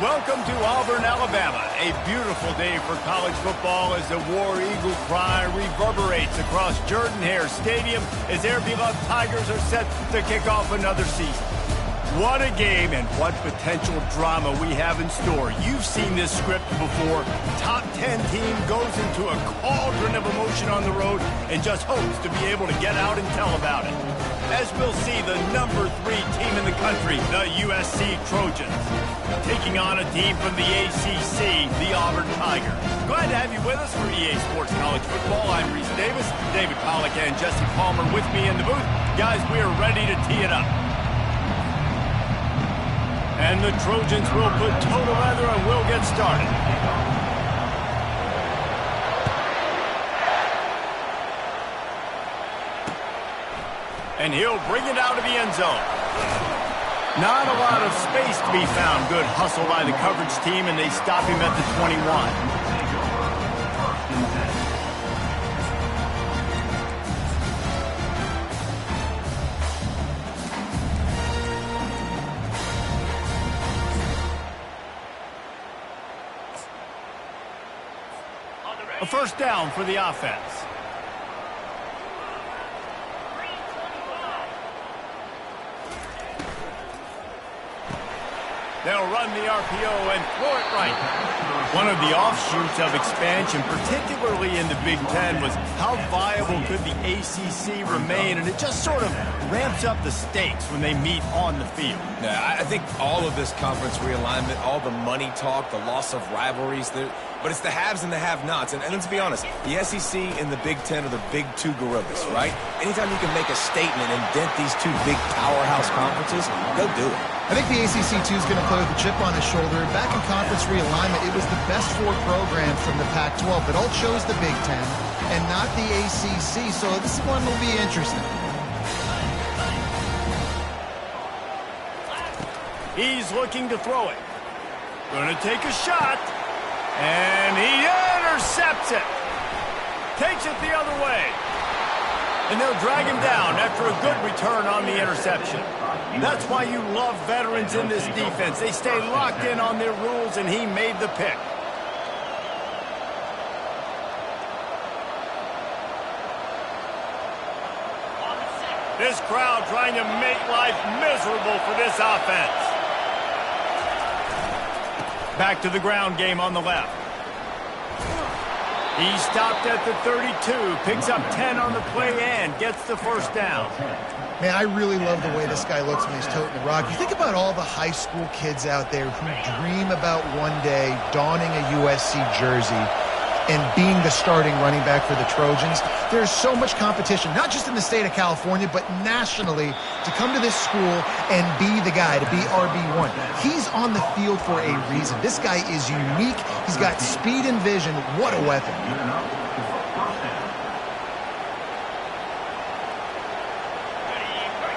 Welcome to Auburn, Alabama. A beautiful day for college football as the War Eagle cry reverberates across Jordan-Hare Stadium as their beloved Tigers are set to kick off another season. What a game and what potential drama we have in store. You've seen this script before. Top 10 team goes into a cauldron of emotion on the road and just hopes to be able to get out and tell about it. As we'll see the number 3 team in the country, the USC Trojans, taking on a team from the ACC, the Auburn Tigers. Glad to have you with us for EA Sports College Football. I'm Reese Davis, David Pollack and Jesse Palmer with me in the booth. Guys, we are ready to tee it up. And the Trojans will put toe to leather and we'll get started. And he'll bring it out of the end zone. Not a lot of space to be found. Good hustle by the coverage team, and they stop him at the 21. A first down for the offense. They'll run the RPO and throw it right. One of the offshoots of expansion, particularly in the Big Ten, was how viable could the ACC remain, and it just sort of ramps up the stakes when they meet on the field. Yeah, I think all of this conference realignment, all the money talk, the loss of rivalries, but it's the haves and the have-nots. And let's be honest, the SEC and the Big Ten are the big two gorillas, right? Anytime you can make a statement and dent these two big powerhouse conferences, go do it. I think the ACC, too, is going to play with a chip on his shoulder. Back in conference realignment, it was the best 4 programs from the Pac-12 that all chose the Big Ten and not the ACC, so this one will be interesting. He's looking to throw it. Going to take a shot, and he intercepts it. Takes it the other way. And they'll drag him down after a good return on the interception. That's why you love veterans in this defense. They stay locked in on their rules, and he made the pick. This crowd trying to make life miserable for this offense. Back to the ground game on the left. He stopped at the 32, picks up 10 on the play and gets the first down. Man, I really love the way this guy looks when he's toting the rock. You think about all the high school kids out there who dream about one day donning a USC jersey and being the starting running back for the Trojans. There's so much competition, not just in the state of California, but nationally, to come to this school and be the guy, to be RB1. He's on the field for a reason. This guy is unique. He's got speed and vision. What a weapon.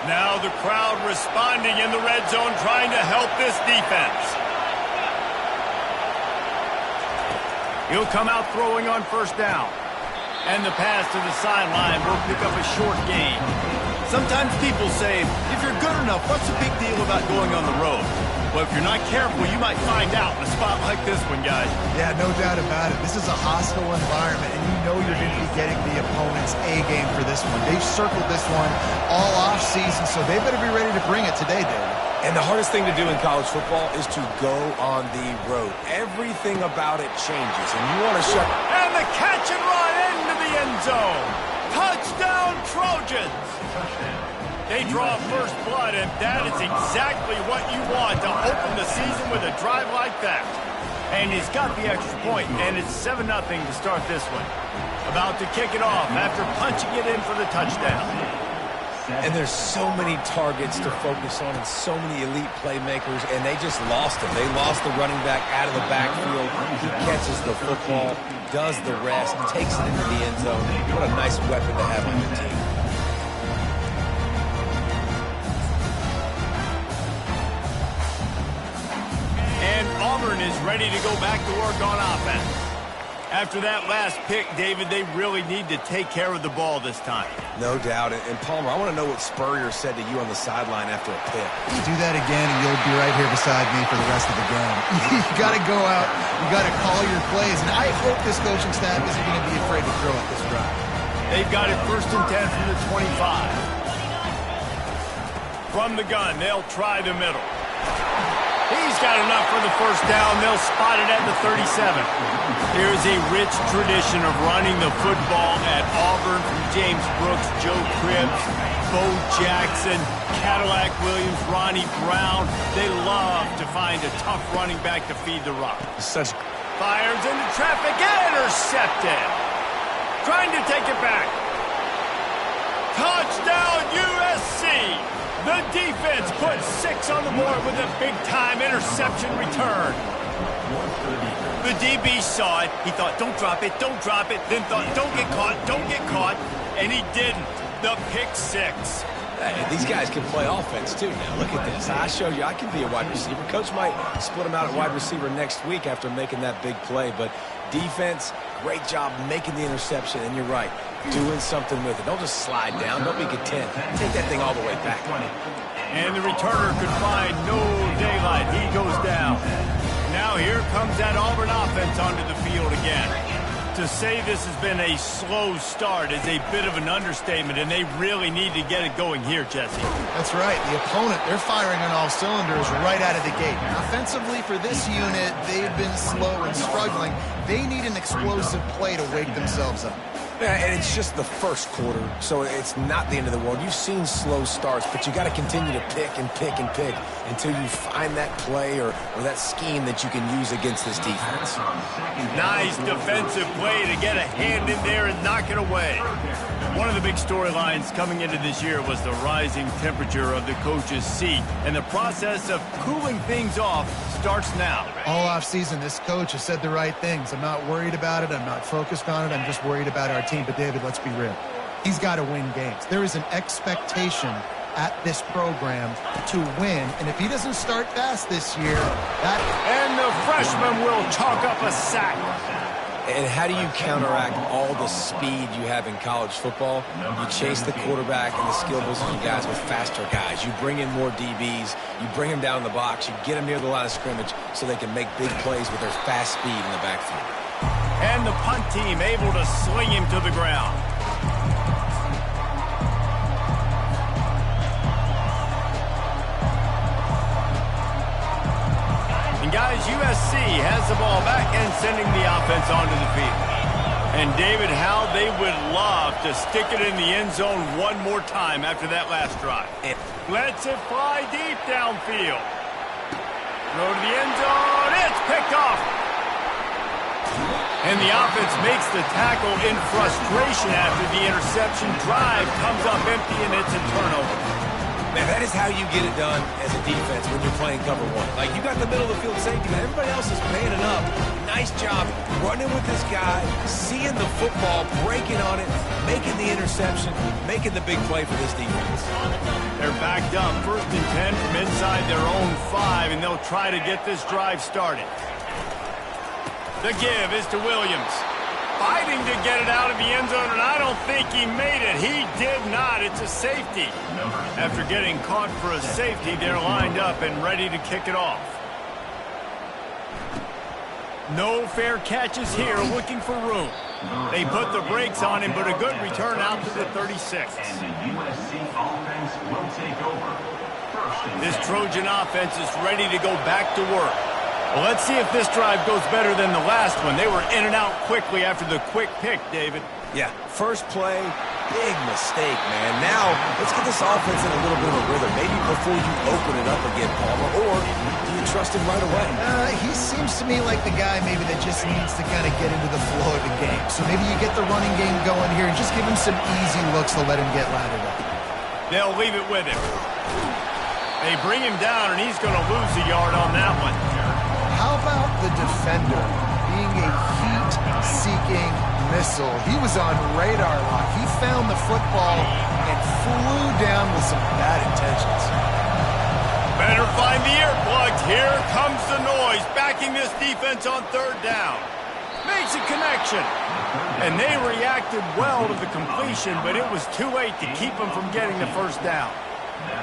Now the crowd responding in the red zone, trying to help this defense. He'll come out throwing on first down. And the pass to the sideline will pick up a short gain. Sometimes people say, if you're good enough, what's the big deal about going on the road? Well, if you're not careful, you might find out in a spot like this one, guys. Yeah, no doubt about it. This is a hostile environment, and you know you're going to be getting the opponent's A-game for this one. They've circled this one all off-season, so they better be ready to bring it today, David. And the hardest thing to do in college football is to go on the road. Everything about it changes, and you want to shut... And the catch and run into the end zone. Touchdown, Trojans. They draw first blood, and that is exactly what you want to open the season with a drive like that. And he's got the extra point, and it's 7-0 to start this one. About to kick it off after punching it in for the touchdown. And there's so many targets to focus on and so many elite playmakers, and they just lost him. They lost the running back out of the backfield. He catches the football, does the rest, takes it into the end zone. What a nice weapon to have on your team. And Auburn is ready to go back to work on offense. After that last pick, David, they really need to take care of the ball this time. No doubt. And Palmer, I want to know what Spurrier said to you on the sideline after a pick. You do that again, and you'll be right here beside me for the rest of the game. You got to go out. You got to call your plays. And I hope this coaching staff isn't going to be afraid to throw at this drive. They've got it 1st and 10 from the 25. From the gun, they'll try the middle. He's got enough for the first down. They'll spot it at the 37. Here's a rich tradition of running the football at Auburn from James Brooks, Joe Cribbs, Bo Jackson, Cadillac Williams, Ronnie Brown. They love to find a tough running back to feed the rock. Such fires into traffic, intercepted. Trying to take it back. Touchdown USC. The defense puts 6 on the board with a big-time interception return. The DB saw it. He thought, don't drop it, don't drop it. Then thought, don't get caught, and he didn't. The pick 6. These guys can play offense, too, now. Look at this. I showed you I can be a wide receiver. Coach might split him out at wide receiver next week after making that big play. But defense, great job making the interception. And you're right, doing something with it. Don't just slide down. Don't be content. Take that thing all the way back. And the returner could find no daylight. He goes down. Now here comes that Auburn offense onto the field again. To say this has been a slow start is a bit of an understatement, and they really need to get it going here, Jesse. That's right. The opponent, they're firing on all cylinders right out of the gate. Offensively, for this unit, they've been slow and struggling. They need an explosive play to wake themselves up. Yeah, and it's just the first quarter, so it's not the end of the world. You've seen slow starts, but you got to continue to pick and pick and pick until you find that play or that scheme that you can use against this defense. Nice defensive play to get a hand in there and knock it away. One of the big storylines coming into this year was the rising temperature of the coach's seat, and the process of cooling things off starts now. All offseason, this coach has said the right things. I'm not worried about it. I'm not focused on it. I'm just worried about our team. But, David, let's be real. He's got to win games. There is an expectation at this program to win, and if he doesn't start fast this year, that... And the freshman will chalk up a sack. And how do you counteract all the speed you have in college football? You chase the quarterback and the skill position guys with faster guys. You bring in more DBs. You bring them down in the box. You get them near the line of scrimmage so they can make big plays with their fast speed in the backfield. And the punt team able to sling him to the ground. Guys, USC has the ball back and sending the offense onto the field. And David, how they would love to stick it in the end zone one more time after that last drive. Lets it fly deep downfield. Throw to the end zone. It's picked off. And the offense makes the tackle in frustration after the interception. Drive comes up empty, and it's a turnover. Man, that is how you get it done as a defense when you're playing cover one. Like, you got the middle of the field safety, man. Everybody else is panning up. Nice job running with this guy, seeing the football, breaking on it, making the interception, making the big play for this defense. They're backed up, 1st and 10 from inside their own 5, and they'll try to get this drive started. The give is to Williams. Fighting to get it out of the end zone, and I don't think he made it. He did not. It's a safety. After getting caught for a safety, they're lined up and ready to kick it off. No fair catches here, looking for room. They put the brakes on him, but a good return out to the 36. This Trojan offense is ready to go back to work. Well, let's see if this drive goes better than the last one. They were in and out quickly after the quick pick, David. Yeah, first play, big mistake, man. Now, let's get this offense in a little bit of a rhythm. Maybe before you open it up again, Palmer, or do you trust him right away? He seems to me like the guy maybe that just needs to kind of get into the flow of the game. So maybe you get the running game going here and just give him some easy looks to let him get lathered up. They'll leave it with him. They bring him down, and he's going to lose a yard on that one. How about the defender being a heat-seeking missile? He was on radar lock. He found the football and flew down with some bad intentions. Better find the earplugs. Here comes the noise, backing this defense on 3rd down. Makes a connection. And they reacted well to the completion, but it was too late to keep them from getting the first down.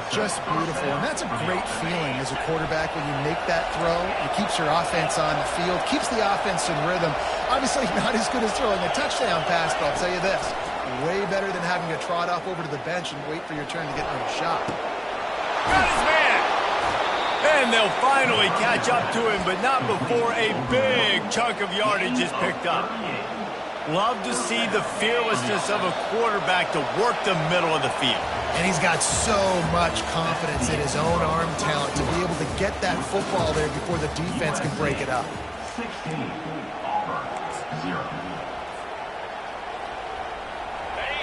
Just beautiful, and that's a great feeling as a quarterback when you make that throw. It keeps your offense on the field, keeps the offense in rhythm. Obviously not as good as throwing a touchdown pass, but I'll tell you this, way better than having to trot off over to the bench and wait for your turn to get another shot. Got his man! And they'll finally catch up to him, but not before a big chunk of yardage is picked up. Love to see the fearlessness of a quarterback to work the middle of the field. And he's got so much confidence in his own arm talent to be able to get that football there before the defense can break it up. 16, Auburn, 0.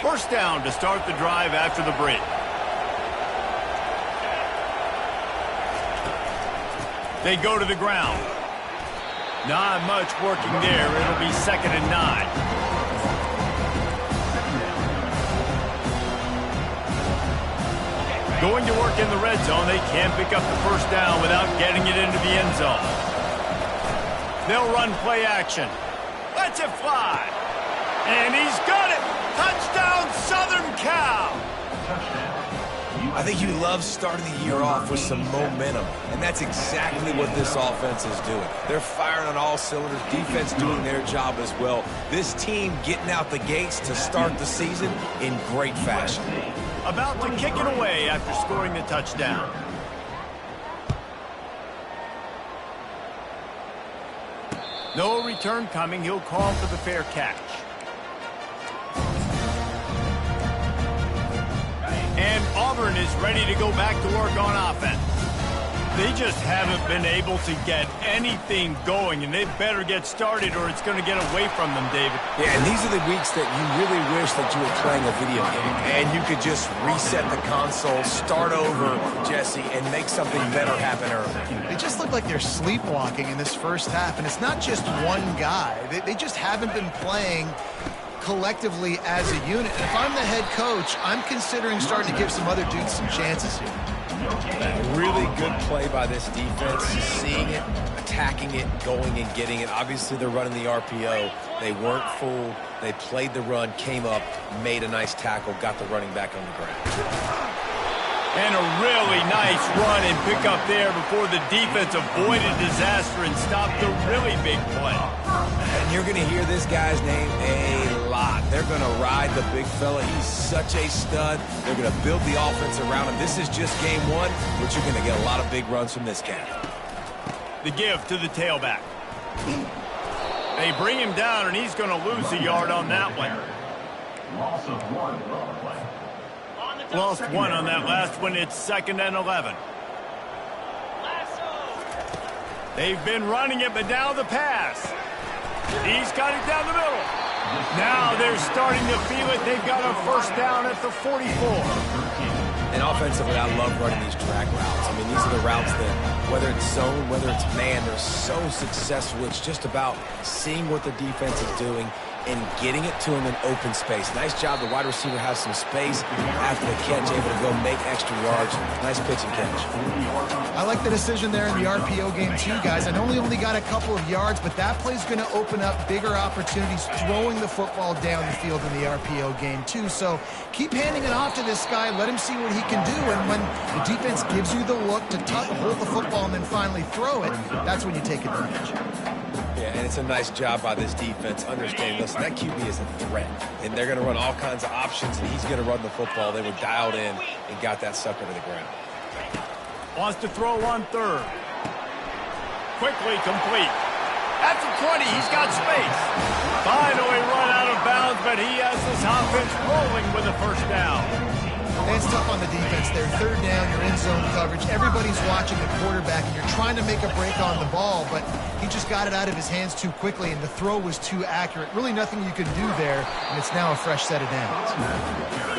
First down to start the drive after the break. They go to the ground. Not much working there. It'll be 2nd and 9. Going to work in the red zone. They can't pick up the first down without getting it into the end zone. They'll run play action. Lets it fly. And he's got it. Touchdown, Southern Cal. I think you love starting the year off with some momentum, and that's exactly what this offense is doing. They're firing on all cylinders, defense doing their job as well. This team getting out the gates to start the season in great fashion. About to kick it away after scoring the touchdown. No return coming. He'll call for the fair catch. And Auburn is ready to go back to work on offense. They just haven't been able to get anything going, and they better get started or it's going to get away from them, David. Yeah, and these are the weeks that you really wish that you were playing a video game, and you could just reset the console, start over, Jesse, and make something better happen early. They just look like they're sleepwalking in this first half, and it's not just one guy. They just haven't been playing collectively as a unit. And if I'm the head coach, I'm considering starting to give some other dudes some chances here. A really good play by this defense, seeing it, attacking it, going and getting it. Obviously, they're running the RPO. They weren't fooled. They played the run, came up, made a nice tackle, got the running back on the ground. And a really nice run and pick up there before the defense avoided disaster and stopped the really big play. And you're going to hear this guy's name a lot. They're going to ride the big fella. He's such a stud. They're going to build the offense around him. This is just game one, but you're going to get a lot of big runs from this cat. The give to the tailback. They bring him down, and he's going to lose a yard on that one. Loss of 1 on the play. Lost 1 on that last one. It's 2nd and 11. They've been running it, but now the pass. He's got it down the middle. Now they're starting to feel it. They've got a first down at the 44. And offensively, I love running these drag routes. I mean, these are the routes that, whether it's zone, whether it's man, they're so successful. It's just about seeing what the defense is doing and getting it to him in open space. Nice job. The wide receiver has some space after the catch, able to go make extra yards. Nice pitch and catch. I like the decision there in the RPO game too, guys. I know he only got a couple of yards, but that play's going to open up bigger opportunities throwing the football down the field in the RPO game too. So keep handing it off to this guy. Let him see what he can do. And when the defense gives you the look to hold the football and then finally throw it, that's when you take advantage. Yeah, and it's a nice job by this defense understanding, listen, that QB is a threat, and they're going to run all kinds of options, and he's going to run the football. They were dialed in and got that sucker to the ground. Wants to throw on 3rd. Quickly complete. At the 20, he's got space. Finally run out of bounds, but he has this offense rolling with a first down. It's tough on the defense there. 3rd down, you're in zone coverage. Everybody's watching the quarterback, and you're trying to make a break on the ball, but he just got it out of his hands too quickly, and the throw was too accurate. Really nothing you could do there, and it's now a fresh set of downs.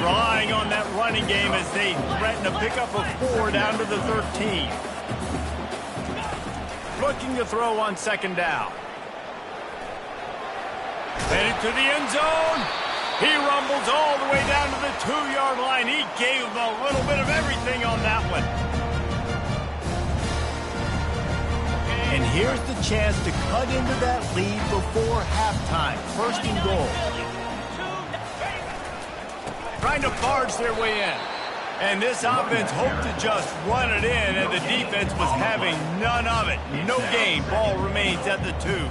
Relying on that running game as they threaten to pick up a 4 down to the 13. Looking to throw on 2nd down. Headed to the end zone. He rumbles all the way down to the 2-yard line. He gave him a little bit of everything on that one. And here's the chance to cut into that lead before halftime. First and goal. Trying to barge their way in. And this offense hoped to just run it in, and the defense was having none of it. No gain. Ball remains at the 2.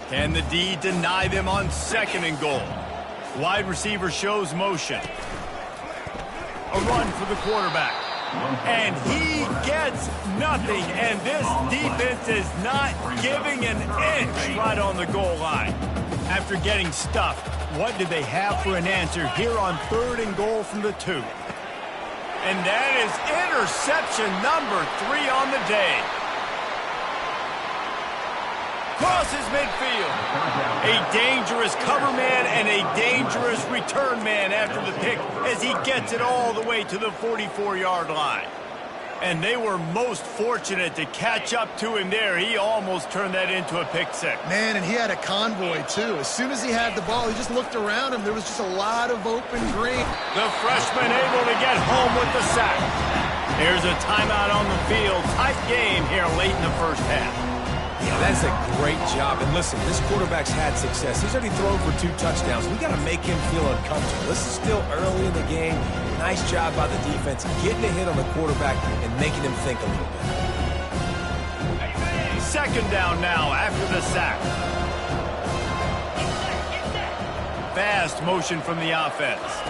Can the D deny them on second and goal? Wide receiver shows motion. A run for the quarterback. And he gets nothing, and this defense is not giving an inch right on the goal line. After getting stuffed, what do they have for an answer here on third and goal from the 2? And that is interception number 3 on the day. Crosses midfield. A dangerous cover man and a dangerous return man after the pick as he gets it all the way to the 44-yard line. And they were most fortunate to catch up to him there. He almost turned that into a pick six. Man, and he had a convoy, too. As soon as he had the ball, he just looked around him. There was just a lot of open green. The freshman able to get home with the sack. Here's a timeout on the field. Tight game here late in the first half. Yeah, that's a great job. And listen, this quarterback's had success. He's already thrown for 2 touchdowns. We got to make him feel uncomfortable. This is still early in the game. Nice job by the defense, getting a hit on the quarterback and making him think a little bit. Second down now after the sack. Fast motion from the offense.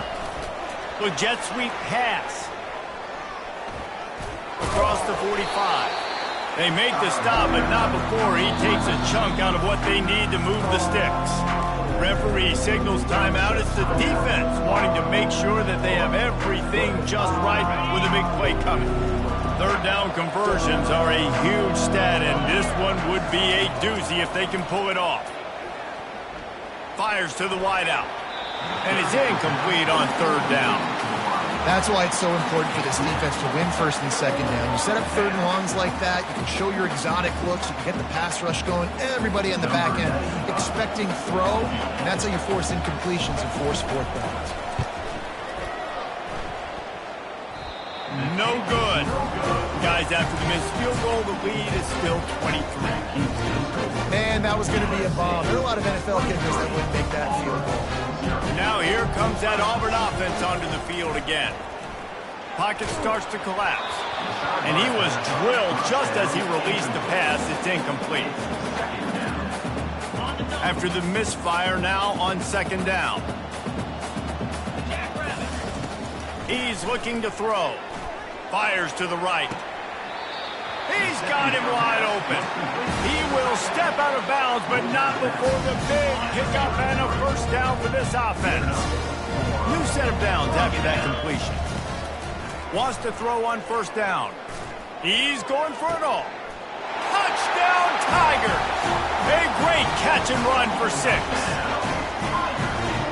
The jet sweep pass. Across the 45. They make the stop, but not before he takes a chunk out of what they need to move the sticks. Referee signals timeout. It's the defense wanting to make sure that they have everything just right with a big play coming. Third down conversions are a huge stat, and this one would be a doozy if they can pull it off. Fires to the wideout, and it's incomplete on third down. That's why it's so important for this defense to win first and second down. You set up third and longs like that, you can show your exotic looks, you can get the pass rush going, everybody on the back end expecting throw, and that's how you force incompletions and force fourth downs. No good. Guys, after the missed field goal, the lead is still 23. Man, that was going to be a bomb. There are a lot of NFL kickers that wouldn't make that field goal. Now here comes that Auburn offense onto the field again. Pocket starts to collapse. And he was drilled just as he released the pass. It's incomplete. After the misfire, now on second down. He's looking to throw. Fires to the right. He's got him wide open. He will step out of bounds, but not before the big pickup and a first down for this offense. New set of downs after that completion. Wants to throw on first down. He's going for it all. Touchdown, Tigers! A great catch and run for 6.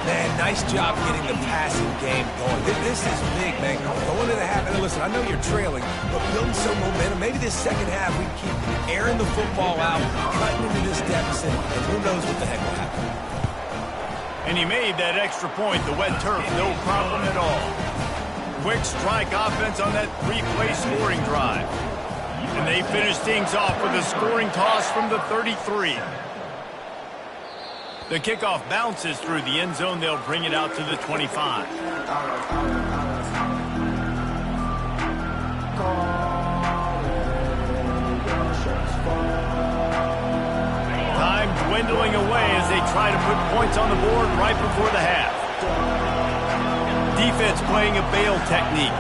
Man, nice job getting the passing game going. This is big, man. Going to the half. And listen, I know you're trailing, but building some momentum. Maybe this second half we keep airing the football out, cutting into this deficit, and who knows what the heck will happen. And he made that extra point. The wet turf, no problem at all. Quick strike offense on that 3-play scoring drive. And they finish things off with a scoring toss from the 33. The kickoff bounces through the end zone. They'll bring it out to the 25. Time dwindling away as they try to put points on the board right before the half. Defense playing a bail technique.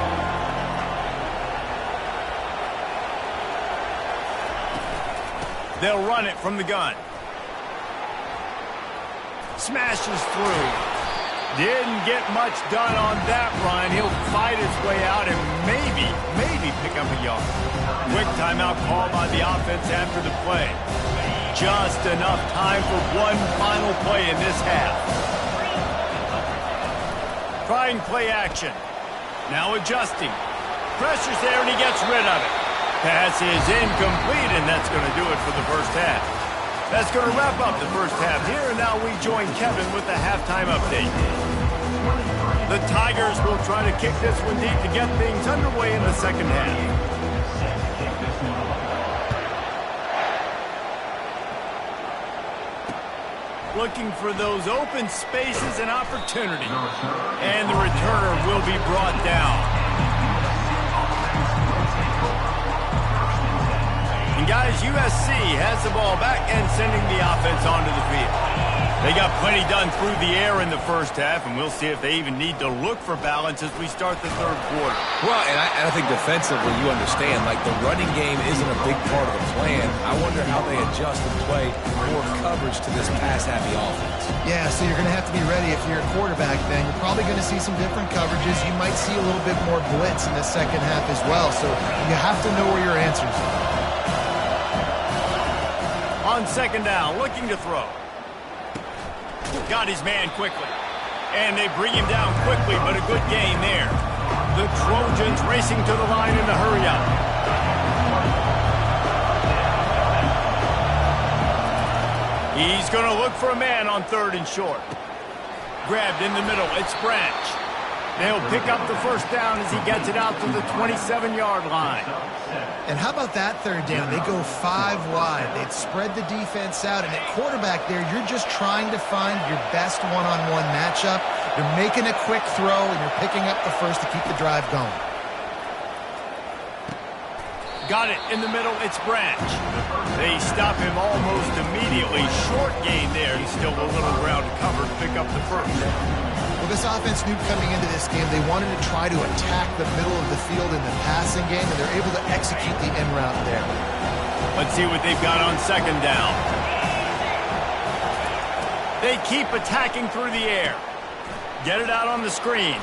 They'll run it from the gun. Smashes through. Didn't get much done on that run. He'll fight his way out and maybe pick up a yard. Quick timeout call by the offense after the play. Just enough time for one final play in this half. Trying play action. Now adjusting. Pressure's there and he gets rid of it. Pass is incomplete, and that's going to do it for the first half. That's going to wrap up the first half here, and now we join Kevin with the halftime update. The Tigers will try to kick this one deep to get things underway in the second half. looking for those open spaces and opportunities. And the returner will be brought down. And guys, USC has the ball back and sending the offense onto the field. They got plenty done through the air in the first half, and we'll see if they even need to look for balance as we start the third quarter. Well, and I think defensively, you understand, like the running game isn't a big part of the plan. I wonder how they adjust and play more coverage to this pass-happy offense. Yeah, so you're going to have to be ready if you're a quarterback then. You're probably going to see some different coverages. You might see a little bit more blitz in the second half as well, so you have to know where your answers are. On second down, looking to throw. Got his man quickly. And they bring him down quickly, but a good gain there. The Trojans racing to the line in the hurry-up. He's going to look for a man on third and short. Grabbed in the middle. It's Branch. They'll pick up the first down as he gets it out to the 27-yard line. And how about that third down? They go 5 wide. They'd spread the defense out. And at quarterback there, you're just trying to find your best one-on-one matchup. You're making a quick throw, and you're picking up the first to keep the drive going. Got it in the middle. It's Branch. They stop him almost immediately. Short gain there. And still a little ground to cover to pick up the first. Well, this offense knew coming into this game they wanted to try to attack the middle of the field in the passing game, and they're able to execute the end route there. Let's see what they've got on second down. They keep attacking through the air. Get it out on the screen.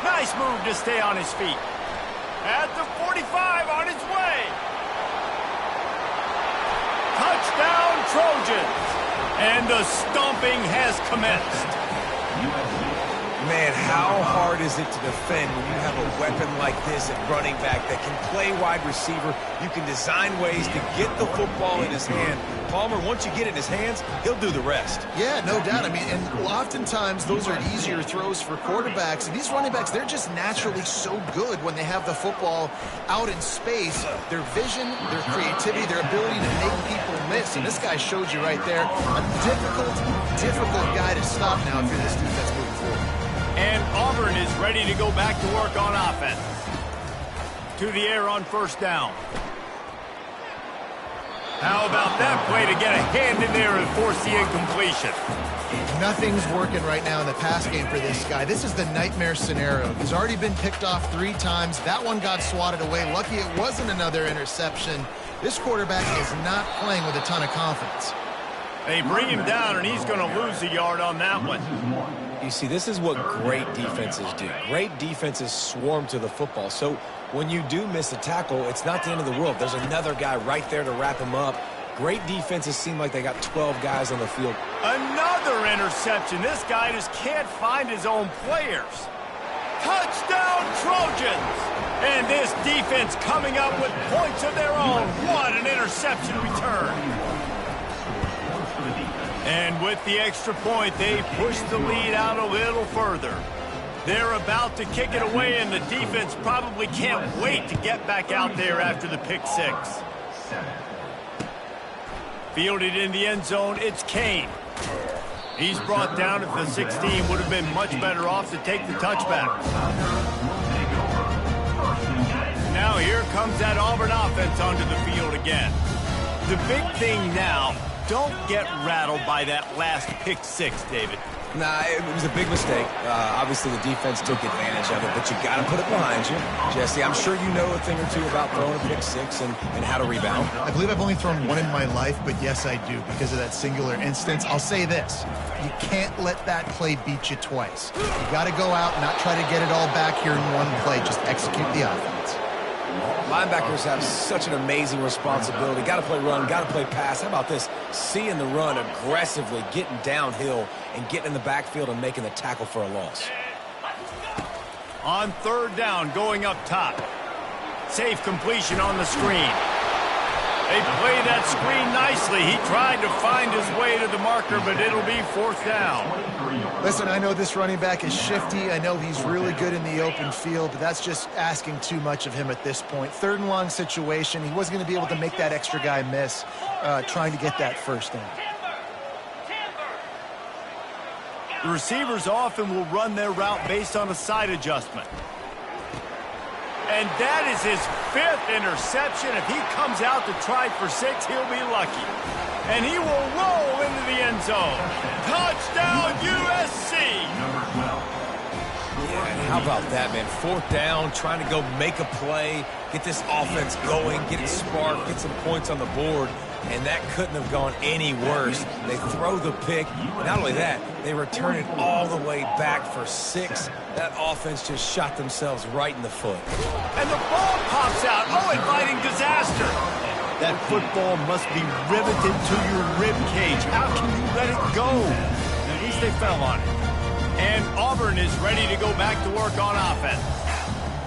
Nice move to stay on his feet. At the 45, on its way. Touchdown, Trojans. And the stomping has commenced. Man, how hard is it to defend when you have a weapon like this at running back that can play wide receiver? You can design ways to get the football in his hand. Palmer, once you get it in his hands, he'll do the rest. Yeah, no doubt. I mean, and oftentimes those are easier throws for quarterbacks. And these running backs, they're just naturally so good when they have the football out in space. Their vision, their creativity, their ability to make people miss. And this guy showed you right there. A difficult guy to stop now if you're this defense moving forward. And Auburn is ready to go back to work on offense. To the air on first down. How about that play to get a hand in there and force the incompletion? Nothing's working right now in the pass game for this guy. This is the nightmare scenario. He's already been picked off 3 times. That one got swatted away. Lucky it wasn't another interception. This quarterback is not playing with a ton of confidence. They bring him down, and he's going to lose a yard on that one. You see, this is what great defenses do. Great defenses swarm to the football. So when you do miss a tackle, it's not the end of the world. There's another guy right there to wrap him up. Great defenses seem like they got 12 guys on the field. Another interception. This guy just can't find his own players. Touchdown, Trojans! And this defense coming up with points of their own. What an interception return. And with the extra point, they push the lead out a little further. They're about to kick it away, and the defense probably can't wait to get back out there after the pick six. Fielded in the end zone, it's Kane. He's brought down at the 16, would have been much better off to take the touchback. Now here comes that Auburn offense onto the field again. The big thing now, don't get rattled by that last pick six, David. Nah, it was a big mistake. Obviously, the defense took advantage of it, but you got to put it behind you. Jesse, I'm sure you know a thing or two about throwing a pick six and how to rebound. I believe I've only thrown one in my life, but yes, I do because of that singular instance. I'll say this. You can't let that play beat you twice. You got to go out and not try to get it all back here in one play. Just execute the offense. Linebackers have such an amazing responsibility. Got to play run, got to play pass. How about this? Seeing the run aggressively, getting downhill, and getting in the backfield and making the tackle for a loss. On third down, going up top. Safe completion on the screen. They play that screen nicely. He tried to find his way to the marker, but it'll be fourth down. Listen, I know this running back is shifty. I know he's really good in the open field, but that's just asking too much of him at this point. Third and long situation. He wasn't going to be able to make that extra guy miss trying to get that first down. The receivers often will run their route based on a side adjustment. And that is his 5th interception. If he comes out to try for 6, he'll be lucky. And he will roll into the end zone. Touchdown, USC! Yeah, and how about that, man? 4th down, trying to go make a play, get this offense going, get it sparked, get some points on the board. And that couldn't have gone any worse. They throw the pick. Not only that, they return it all the way back for 6. That offense just shot themselves right in the foot. And the ball pops out. Oh, inviting disaster. That football must be riveted to your rib cage. How can you let it go? At least they fell on it. And Auburn is ready to go back to work on offense.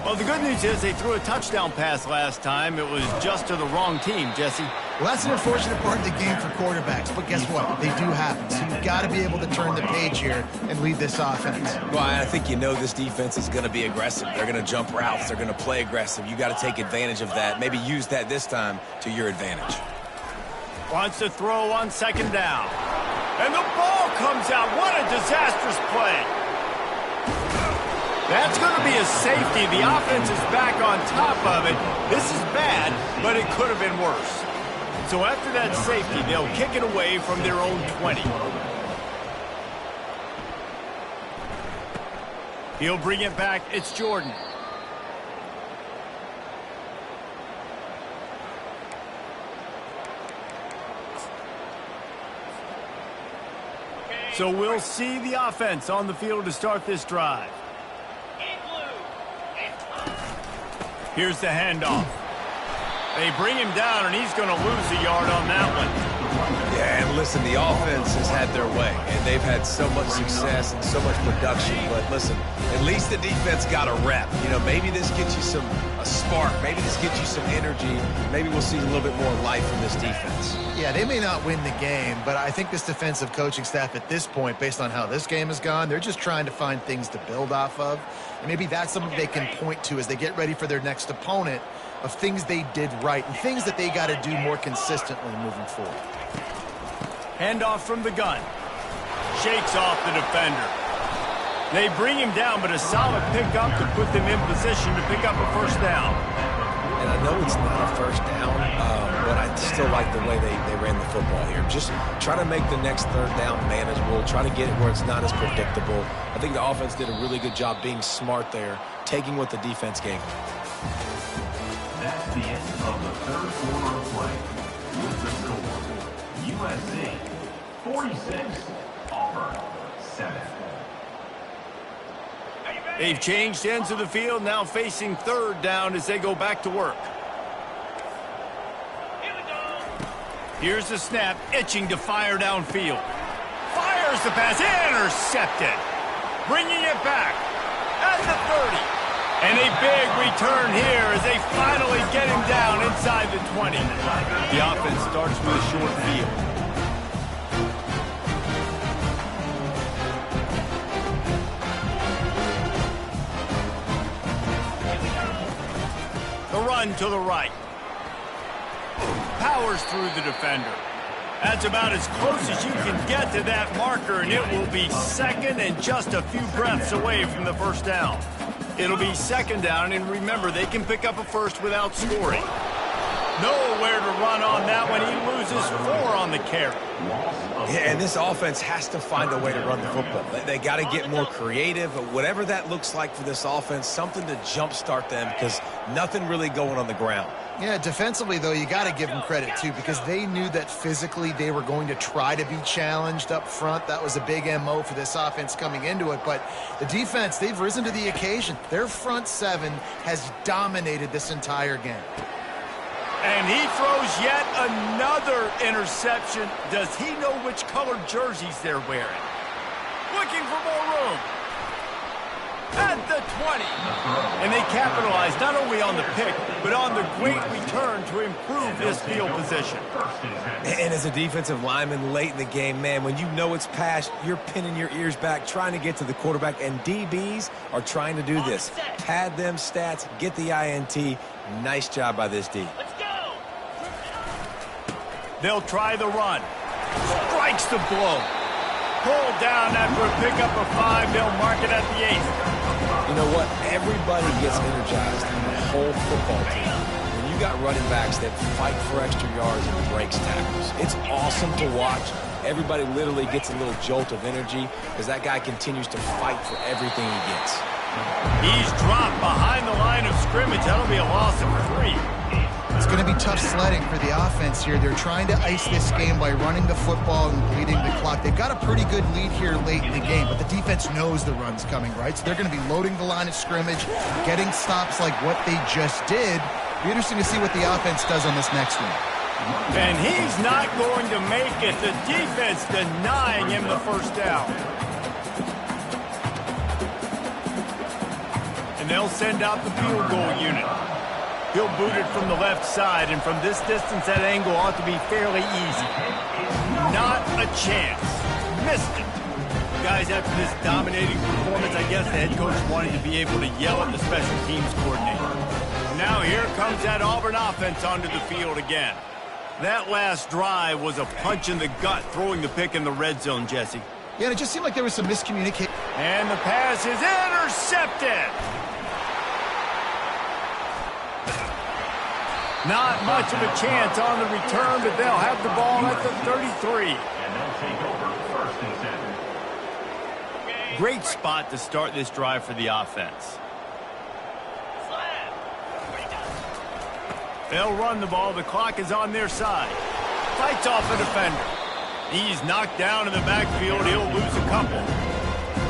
Well, the good news is they threw a touchdown pass last time. It was just to the wrong team, Jesse. Well, that's an unfortunate part of the game for quarterbacks, but guess what? They do happen. So you've got to be able to turn the page here and lead this offense. Well, I think you know this defense is going to be aggressive. They're going to jump routes. They're going to play aggressive. You got to take advantage of that. Maybe use that this time to your advantage. Wants to throw on 2nd down. And the ball comes out. What a disastrous play. That's going to be a safety. The offense is back on top of it. This is bad, but it could have been worse. So after that safety, they'll kick it away from their own 20. He'll bring it back. It's Jordan. So we'll see the offense on the field to start this drive. Here's the handoff. They bring him down, and he's going to lose a yard on that one. Yeah, and listen, the offense has had their way, and they've had so much success and so much production. But listen, at least the defense got a rep. You know, maybe this gets you a spark. Maybe this gets you some energy. Maybe we'll see a little bit more life from this defense. Yeah, they may not win the game, but I think this defensive coaching staff at this point, based on how this game has gone, they're just trying to find things to build off of. And maybe that's something they can point to as they get ready for their next opponent, of things they did right and things that they got to do more consistently moving forward. Handoff from the gun. Shakes off the defender. They bring him down, but a solid pickup to put them in position to pick up a 1st down. And I know it's not a 1st down, but I still like the way they ran the football here. Just try to make the next 3rd down manageable. Try to get it where it's not as predictable. I think the offense did a really good job being smart there, taking what the defense gave them. That's the end of the 3rd quarter of play. With the score, USC 46, Auburn 7. They've changed ends of the field, now facing 3rd down as they go back to work. Here's the snap, itching to fire downfield. Fires the pass, intercepted. Bringing it back at the 30. And a big return here as they finally get him down inside the 20. The offense starts with a short field. The run to the right. Powers through the defender. That's about as close as you can get to that marker, and it will be 2nd and just a few breaths away from the 1st down. It'll be 2nd down, and remember, they can pick up a 1st without scoring. Nowhere to run on that one. He loses 4 on the carry. Yeah, and this offense has to find a way to run the football. They got to get more creative. Whatever that looks like for this offense, something to jumpstart them, because nothing really going on the ground. Yeah, defensively, though, you got to give them credit, too, because they knew that physically they were going to try to be challenged up front. That was a big MO for this offense coming into it. But the defense, they've risen to the occasion. Their front 7 has dominated this entire game. And he throws yet another interception. Does he know which colored jerseys they're wearing? Looking for more room. At the 20. And they capitalize not only on the pick, but on the great return to improve this field position. And as a defensive lineman late in the game, man, when you know it's past, you're pinning your ears back, trying to get to the quarterback, and DBs are trying to do this. Pad them stats, get the INT. Nice job by this D. Let's go. They'll try the run. Strikes the blow. Pulled down after a pickup of 5. They'll mark it at the 8th. You know what? Everybody gets energized in the whole football team when you got running backs that fight for extra yards and breaks tackles. It's awesome to watch. Everybody literally gets a little jolt of energy because that guy continues to fight for everything he gets. He's dropped behind the line of scrimmage. That'll be a loss of 3. It's going to be tough sledding for the offense here. They're trying to ice this game by running the football and bleeding the clock. They've got a pretty good lead here late in the game, but the defense knows the run's coming, right? So they're going to be loading the line of scrimmage, getting stops like what they just did. It'll be interesting to see what the offense does on this next one. And he's not going to make it. The defense denying him the first down. And they'll send out the field goal unit. He'll boot it from the left side, and from this distance, that angle ought to be fairly easy. Not a chance. Missed it. Guys, after this dominating performance, I guess the head coach wanted to be able to yell at the special teams coordinator. Now here comes that Auburn offense onto the field again. That last drive was a punch in the gut, throwing the pick in the red zone, Jesse. Yeah, and it just seemed like there was some miscommunication. And the pass is intercepted. Not much of a chance on the return, but they'll have the ball at the 33. And they'll take over first and 10. Great spot to start this drive for the offense. They'll run the ball. The clock is on their side. Fights off a defender. He's knocked down in the backfield. He'll lose a couple.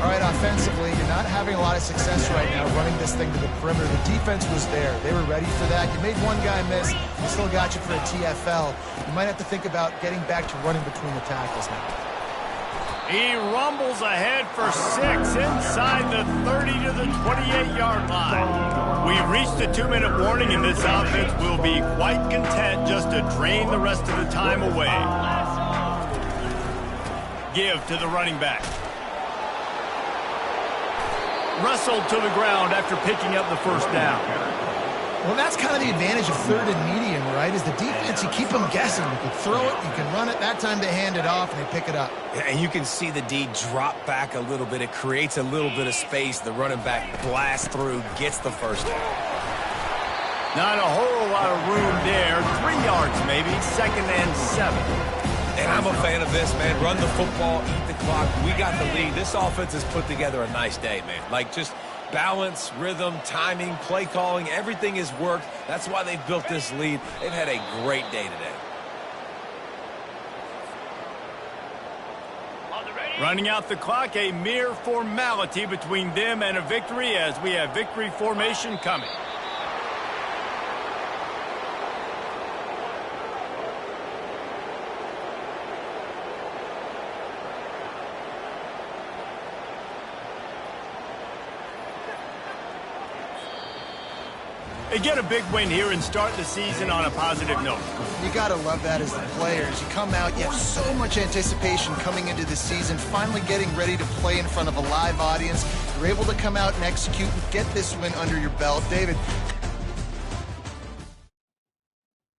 All right, offensively, you're not having a lot of success right now running this thing to the perimeter. The defense was there. They were ready for that. You made one guy miss. He still got you for a TFL. You might have to think about getting back to running between the tackles now. He rumbles ahead for 6 inside the 30 to the 28-yard line. We've reached the 2-minute warning, and this offense will be quite content just to drain the rest of the time away. Give to the running back. Wrestled to the ground after picking up the first down. Well, that's kind of the advantage of 3rd and medium, right? Is the defense, you keep them guessing. You can throw it, you can run it. That time they hand it off and they pick it up. And you can see the D drop back a little bit. It creates a little bit of space. The running back blasts through, gets the first down. Not a whole lot of room there. 3 yards maybe, 2nd and 7. And I'm a fan of this, man. Run the football, eat the clock. We got the lead. This offense has put together a nice day, man. Like, just balance, rhythm, timing, play calling, everything has worked. That's why they've built this lead. They've had a great day today. Running out the clock, a mere formality between them and a victory as we have victory formation coming. They get a big win here and start the season on a positive note. You got to love that as the players. You come out, you have so much anticipation coming into the season, finally getting ready to play in front of a live audience. You're able to come out and execute and get this win under your belt. David,